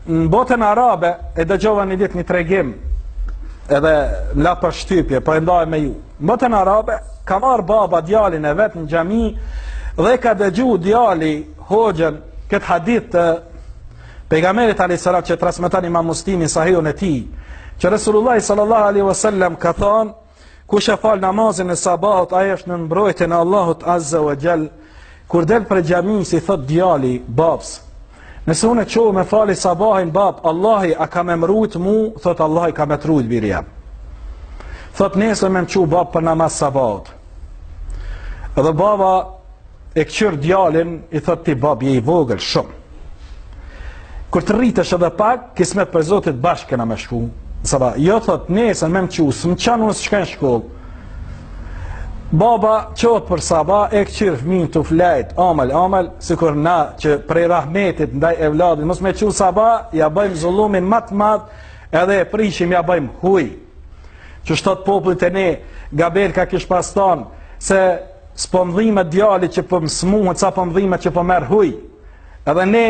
në botën arabe e dëgjova një ditë një tregim, edhe la për shtypje, po e ndaj me ju. Në botën arabe ka marrë baba djalin e vet në xhami dhe ka dëgju djali hoxhën këtë hadith të pejgamberit alayhis salam që transmeton Imam Muslimi sahihun e tij, që Resulullah sallallahu alaihi wasallam ka thonë: kush e fal namazin e sabahut, ai është në mbrojtjen e Allahut azza wa jall. Kur del për xhami, si thot djali babs: nëse unë qohë me fali sabahin bab, Allahi a ka me mrujt mu, thot Allahi ka me trujt birja. Thot nesër me më qohë bab për namaz sabahut. Edhe baba e këqyr djalin, i thot ti bab je i vogël shumë. Kur të rritesh edhe pak, kismet për Zotit bashkë kena me shku. Sabah, jo thot nesër me më qohë, së më qanë unë s'ka në shkollë. Baba qohët për sabah, e këqyr fëmin të flajt, amel, sikur na që prej rahmetit ndaj evladit, mos me qohë sabah, ja bëjmë zullumin matë madh, edhe e prishim ja bëjmë huj. Që shtot popullit e ne, Gaber ka kish pastan, se s'po mdhime djali që po mësmuhet, sa po mdhime që po merë huj. Edhe ne,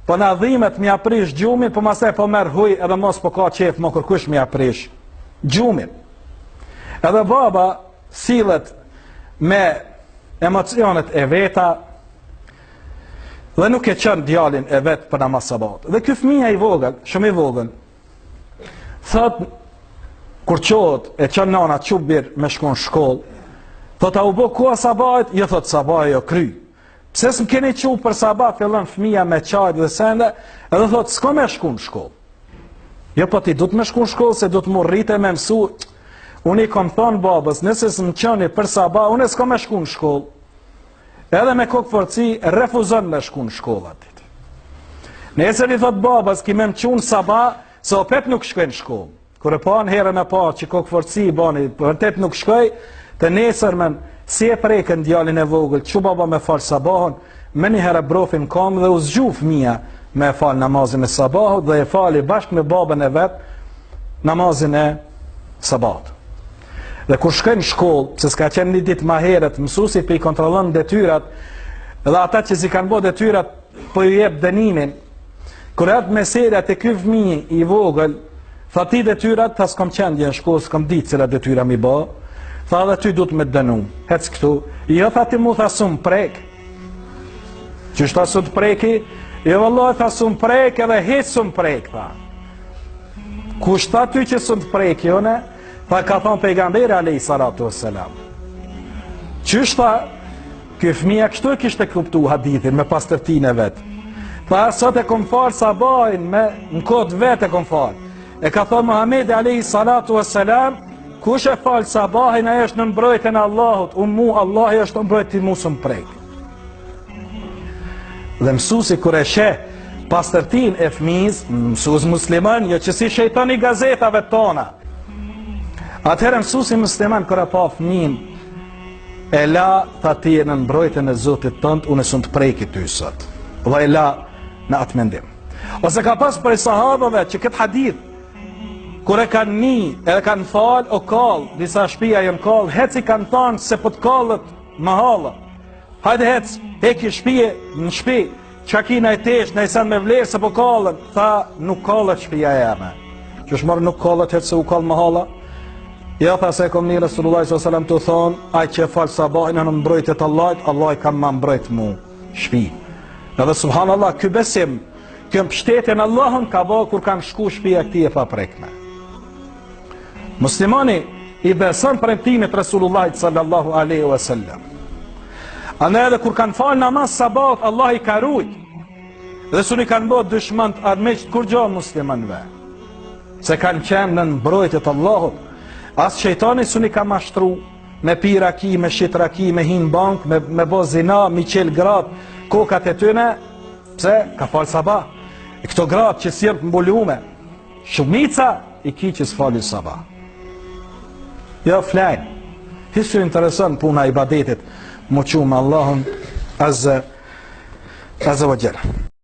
po na dhimet mi aprish gjumin, po masaj po merë huj, edhe mos po ka qef, mo kërkush mi aprish gjumin. Edhe baba sillet me emocionet e veta dhe nuk e qënë djalin e vetë për namaz sabat. Dhe ky fëmija i vogël, shumë i vogël, thot, kur qohet e qënë nana qubir me shkon shkoll, thot a u bo kua sabat, jo thot sabat jo kry. Pse s'm keni qubë për sabat, fillon fëmija me qajt dhe sende, edhe thot s'ko me shkon shkoll. Jo po ti du të me shkon shkoll, se du të mu rrite me mësu. Unë i kom thonë babës, nëse s'm qëni për sabah, unë s'ko me shku në shkollë. Edhe me kokë forci, refuzon me shku në shkollë atit. Nesër i thot babës, ki me më qunë sabah, se opet nuk shkoj në shkollë. Kër e panë herën e parë që kokë forci i bani, vërtet nuk shkoj, të nesër men, si e preken djalin e vogël, që baba me falë sabahën, me një herë brofin kam dhe u zgju fëmija me falë namazin e sabahët, dhe e fali bashkë me babën e vetë namazin e sabahët. Dhe kur shkojnë në shkollë, se s'ka qenë një ditë ma herët, mësusi për i kontrolon detyrat, dhe ata që si kanë bo detyrat, po ju jep dënimin, kur atë meserat e ky fëmijë i vogël, tha ti detyrat, ta s'kom qenë në shkollë, s'kom ditë cila detyra mi bo, tha dhe ty du të me dënu, hec këtu, jo tha ti mu tha sumë prek, që shta su të preki, jo vëlloj tha sumë prek, edhe hec sumë prek, tha. Kushta ty që su të prek, jone, tha ka thonë pejgamberi alayhi salatu wassalam. Qysh tha, ky fëmija kështu e kishte kuptu hadithin me pastërtin e vetë. Tha sot e kom falë sabahin me në kodë vetë e kom falë. E ka thonë Muhamedi alayhi salatu wassalam, kush e falë sabahin e është në mbrojtjen e Allahut, unë mu Allahi është në mbrojtjen mu së më prejkë. Dhe mësusi kër e sheh pastërtin e fëmijës, mësus musliman, jo që si shejtoni gazetave tona. Atëherë mësusi musliman kër e pa fëmijën, e la tha ti e në mbrojtjen e Zotit tënd, unë e sun të prejki ty sot. Dhe e la në atë mendim. Ose ka pas për i sahabëve që këtë hadith, kër e kanë një, e kanë falë o kallë, disa shpia jënë kallë, heci kanë thanë se po të kallët më halë. Hajde hec, heki shpije në shpi, qakina e tesh, në i sen me vlerë se po kallën, tha nuk kallët shpia e jame. Që shmarë nuk kallët hec se u kallë më halë. Ja tha se kom një Resulullah s.a.s. të thonë, aj që e falë sabahin e në mbrojtjet Allahit, Allah i kam ma mbrojt mu shpi. Edhe subhanallah, ky besim, kjo mbështetjen Allahun ka bo kur kanë shku shpia këti e pa prekme. Muslimani i beson premtimit Resulullah sallallahu alaihi wasallam. Andaj edhe kur kanë falë namaz sabat, Allah i ka rujt. Dhe suni kanë bo dëshmant armiqt kur gjo muslimanve. Se kanë qenë në mbrojtjet Allahut. As shejtani suni ka mashtru me pi raki, me shit raki, me hin bank, me bo zina, me qel grad, kokat e tyne, pse? Ka falë sabah. E këto grad që s'jep mbulume, shumica i ki që s'fali sabah. Jo flajnë. Hisu interesën puna i badetit, mu qumë Allahun azza wa jalla.